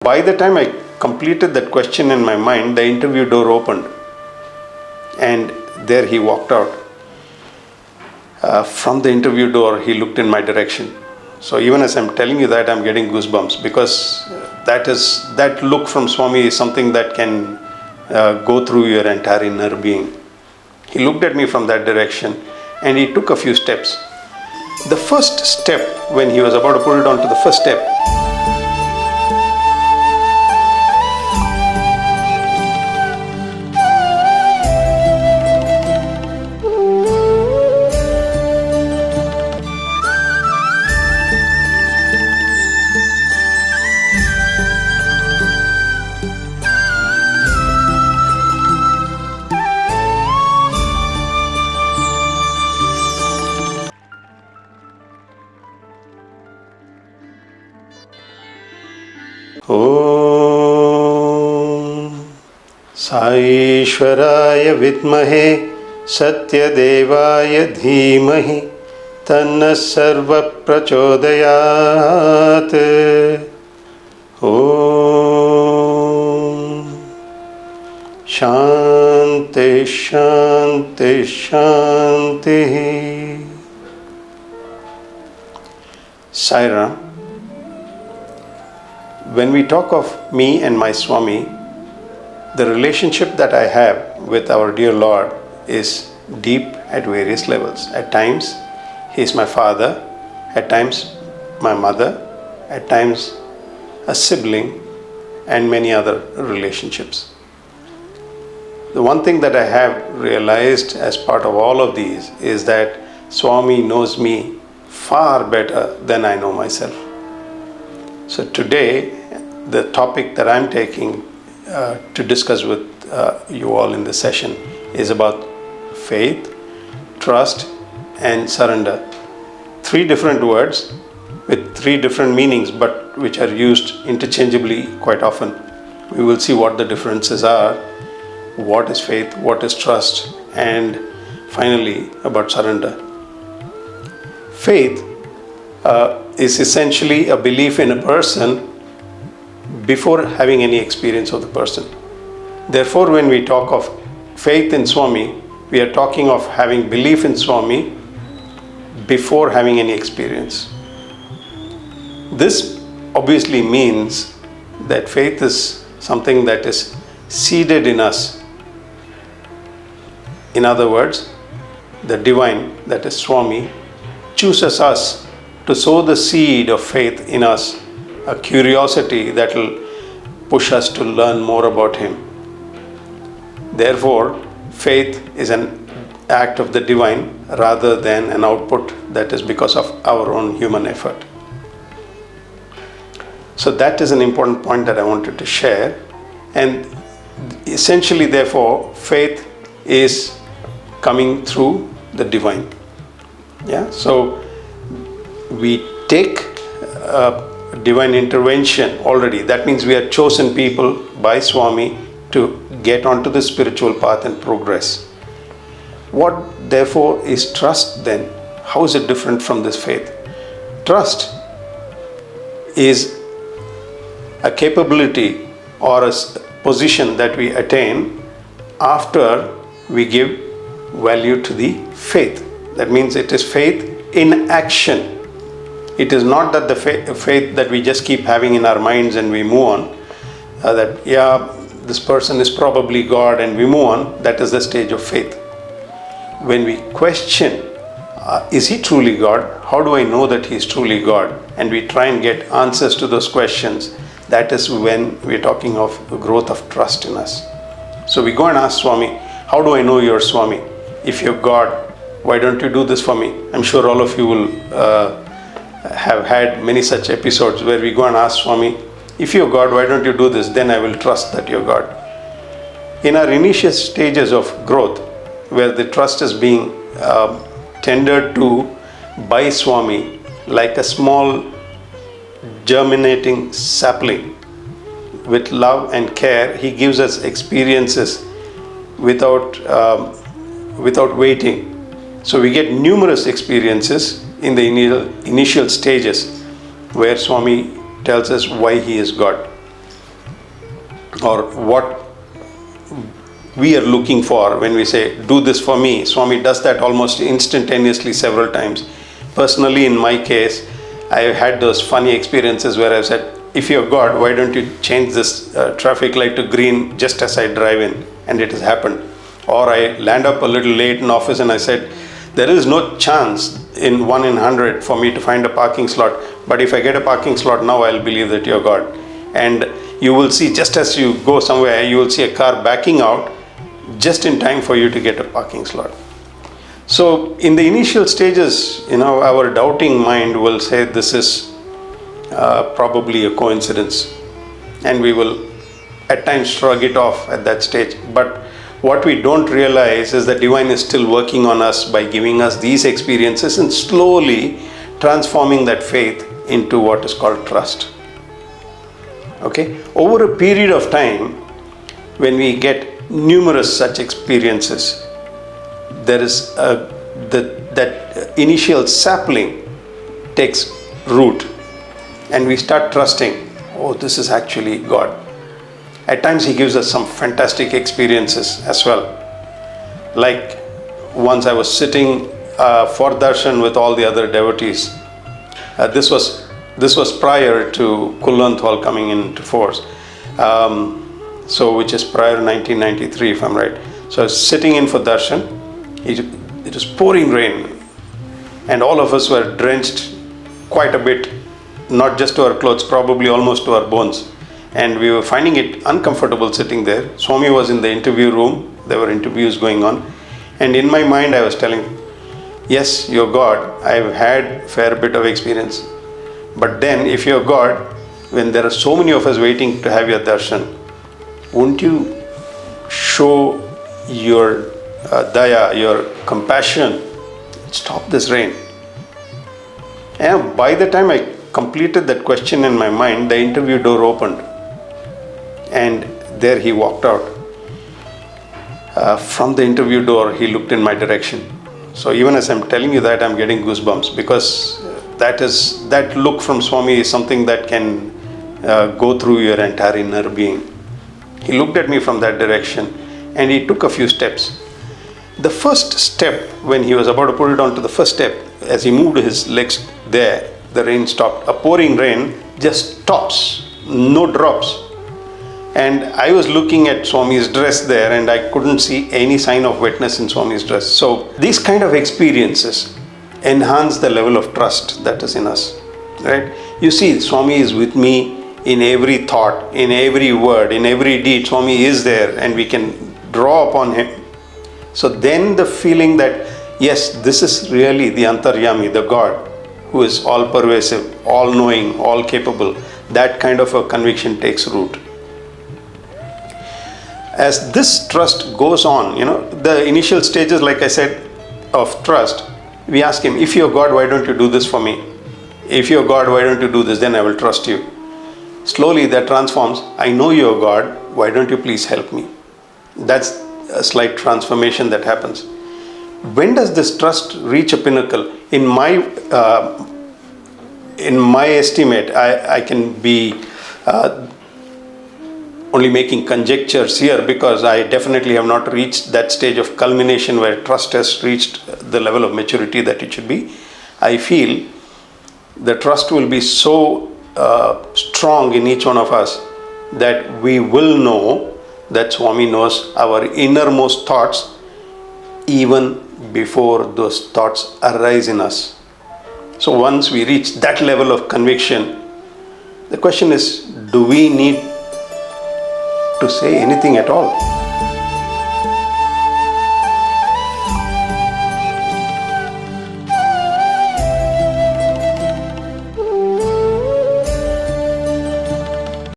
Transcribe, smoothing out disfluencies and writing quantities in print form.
By the time I completed that question in my mind, the interview door opened. And there he walked out. From the interview door, he looked in my direction. So even as I'm telling you that, I'm getting goosebumps, because that look from Swami is something that can go through your entire inner being. He looked at me from that direction and he took a few steps. The first step, when he was about to put it on to the first step, Om Saishwaraya Vidmahe Satyadevaya Dhimahi Tanna Sarva Prachodayat. Om Shanti Shanti Shanti. Sairam. When we talk of me and my Swami, the relationship that I have with our dear Lord is deep at various levels. At times, He is my father, at times my mother, at times a sibling, and many other relationships. The one thing that I have realized as part of all of these is that Swami knows me far better than I know myself. So today, the topic that I'm taking to discuss with you all in this session is about faith, trust, and surrender. Three different words with three different meanings, but which are used interchangeably quite often. We will see what the differences are, what is faith, what is trust, and finally about surrender. Faith is essentially a belief in a person before having any experience of the person. Therefore, when we talk of faith in Swami, we are talking of having belief in Swami before having any experience. This obviously means that faith is something that is seeded in us. In other words, the divine, that is Swami, chooses us to sow the seed of faith in us, a curiosity that will push us to learn more about Him. Therefore, faith is an act of the divine rather than an output that is because of our own human effort. So that is an important point that I wanted to share. And essentially, therefore, faith is coming through the divine. Yeah. So we take divine intervention already. That means we are chosen people by Swami to get onto the spiritual path and progress. What therefore is trust then? How is it different from this faith? Trust is a capability or a position that we attain after we give value to the faith. That means it is faith in action. It is not that the faith that we just keep having in our minds and we move on, that this person is probably God and we move on. That is the stage of faith. When we question, is He truly God? How do I know that He is truly God? And we try and get answers to those questions. That is when we are talking of the growth of trust in us. So we go and ask Swami, how do I know you're Swami? If you're God, why don't you do this for me? I'm sure all of you will have had many such episodes where we go and ask Swami, if you're God, why don't you do this? Then I will trust that you're God. In our initial stages of growth, where the trust is being tendered to by Swami like a small germinating sapling, with love and care, He gives us experiences without waiting. So we get numerous experiences in the initial stages where Swami tells us why He is God. or what we are looking for when we say, do this for me. Swami does that almost instantaneously several times. Personally, in my case, I have had those funny experiences where I've said, if you're God, why don't you change this traffic light to green just as I drive in? And it has happened. Or I land up a little late in office and I said, there is no chance in 1 in 100 for me to find a parking slot. But if I get a parking slot now, I'll believe that you're God. And you will see, just as you go somewhere, you will see a car backing out just in time for you to get a parking slot. So in the initial stages, our doubting mind will say this is probably a coincidence, and we will at times shrug it off at that stage. But what we don't realize is that divine is still working on us by giving us these experiences and slowly transforming that faith into what is called trust. Okay, over a period of time, when we get numerous such experiences, there is that initial sapling takes root, and we start trusting, oh, this is actually God. At times he gives us some fantastic experiences as well. Like once I was sitting for darshan with all the other devotees. This was prior to Kullanthwal coming into force. So which is prior 1993, if I'm right. So I was sitting in for darshan. It was pouring rain, and all of us were drenched quite a bit, not just to our clothes, probably almost to our bones. And we were finding it uncomfortable sitting there. Swami was in the interview room. There were interviews going on. And in my mind, I was telling, yes, you're God. I've had a fair bit of experience. But then, if you're God, when there are so many of us waiting to have your darshan, won't you show your daya, your compassion, stop this rain? And by the time I completed that question in my mind, the interview door opened. And there he walked out. From the interview door, he looked in my direction. So even as I'm telling you that, I'm getting goosebumps, because that look from Swami is something that can go through your entire inner being. He looked at me from that direction and he took a few steps. The first step, when he was about to put it on to the first step, as he moved his legs there, the rain stopped. A pouring rain just stops, no drops. And I was looking at Swami's dress there, and I couldn't see any sign of wetness in Swami's dress. So these kind of experiences enhance the level of trust that is in us, right? You see, Swami is with me in every thought, in every word, in every deed. Swami is there, and we can draw upon him. So then the feeling that, yes, this is really the Antaryami, the God, who is all pervasive, all knowing, all capable, that kind of a conviction takes root. As this trust goes on, the initial stages, like I said, of trust, we ask him, if you're God, why don't you do this for me? If you're God, why don't you do this? Then I will trust you. Slowly that transforms, I know you're God, why don't you please help me? That's a slight transformation that happens. When does this trust reach a pinnacle? In my estimate, I can be only making conjectures here, because I definitely have not reached that stage of culmination where trust has reached the level of maturity that it should be. I feel the trust will be so strong in each one of us that we will know that Swami knows our innermost thoughts even before those thoughts arise in us. So once we reach that level of conviction, the question is, do we need to say anything at all?